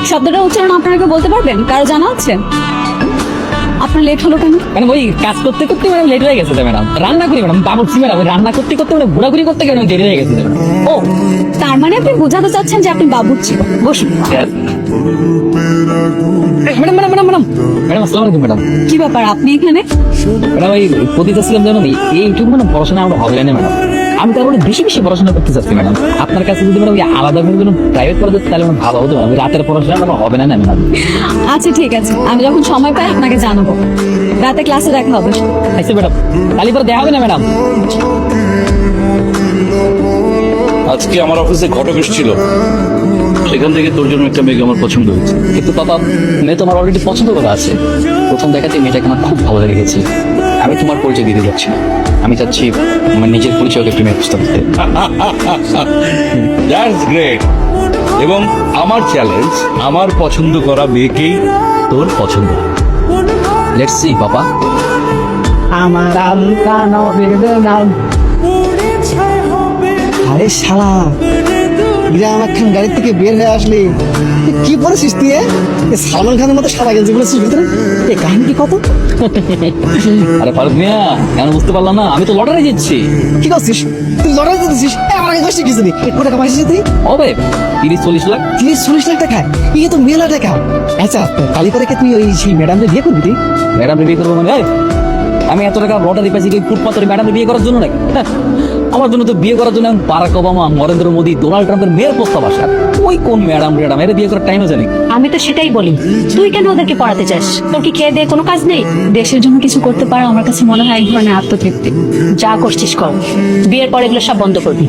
শব্দটা উচ্চারণ আপনারা কেউ বলতে পারবেন? কারো জানা আছে? আপনার লেট হলো কেন? মানে ওই কাজ করতে করতে ম্যাডাম লেট হয়ে গেছে ম্যাডাম। রান্না করি ম্যাডাম, বাবুর্চি ম্যাডাম, ওই রান্না করতে করতে মানে ঘোরাঘুরি করতে গেলে দেরি হয়ে গেছে ম্যাডাম। ও, তার মানে আপনি বোঝাতে চাচ্ছেন যে আপনি বাবুর্চি। বসুন। Madam madam madam madam madam আসসালামু আলাইকুম ম্যাডাম। কি ব্যাপার, আপনি এখানে? ম্যাডাম এই প্রতি চাচ্ছিলাম যেন এইটুকু মানে পড়াশোনা আমার হবে না ম্যাডাম। আমি তার মানে বেশি বেশি পড়াশোনা করতে চাচ্ছি ম্যাডাম। আপনার কাছে যদি ম্যাডাম আলাদা করে কোনো প্রাইভেট করে দিতে তাহলে আমার ভালো হতো ম্যাডাম। রাতের পড়াশোনা আমার হবে না ম্যাডাম। আচ্ছা ঠিক আছে, আমি যখন সময় পাই আপনাকে জানাবো। রাতে ক্লাসে দেখা হবে। আচ্ছা ম্যাডাম, কালি পরে দেখা হবে না ম্যাডাম। আজকে আমার অফিসে ঘটক এসেছিল, সেখান থেকে তোর জন্য একটা মেয়েকে আমার পছন্দ হয়েছে। কিন্তু পাপা, মেয়ে তোমার অলরেডি পছন্দ করা আছে। প্রথম দেখাতে মেয়েটাকে আমার খুব ভালো লেগে গেছে। আমি তোমার পরিচয় দিতে যাচ্ছি না, আমি চাচ্ছি আমার নিজের পরিচয়কে প্রেমের প্রস্তাব দিতে। That's great. এবং আমার চ্যালেঞ্জ, আমার পছন্দ করা মেয়েকেই তোর পছন্দ। লেটস সি পাপা। আরে শালা, গ্রাম একখান গাড়ি থেকে বের হয়ে আসলি, কি পড়েছিস তুই? সালমান খানের মতো সাদা গেঞ্জি পড়েছিস ভিতরে, এ কাহিনী কি কত? আরে ফারুক মিয়া, কেন বুঝতে পারলাম না? আমি তো লটারি জিতছি। কি করছিস তুই? লড়াই দিতেছিস? আমার আগে কষ্ট কিছু নেই। কোটি টাকা পাইছিস তুই? হবে 30-40 লাখ। 30-40 লাখ টাকা? ইয়ে তো মেলা টাকা। আচ্ছা, কালীপরে কে তুই ওই সেই ম্যাডামকে বিয়ে করবি তুই? ম্যাডাম বিয়ে করবো মানে? এই, আমি এত টাকা লটারি পাইছি কি ফুটপাতের ম্যাডামকে বিয়ে করার জন্য নাকি? হ্যাঁ, আমার জন্য তো বিয়ে করার জন্য এখন Barack Obama, Narendra Modi, Donald ট্রাম্পের মেয়ের প্রস্তাব আসা। ওই কোন ম্যাডাম এর বিয়ে করার টাইম আছে নাকি? আমি তো সেটাই বলি, তুই কেন ওদেরকে পড়াতে চাস? তোর কি খেয়ে দিয়ে কোনো কাজ নেই? দেশের জন্য কিছু করতে পারো, আমার কাছে মনে হয় এক ধরনের আত্মতৃপ্তি। যা করছিস কর, বিয়ের পর এগুলো সব বন্ধ করবি।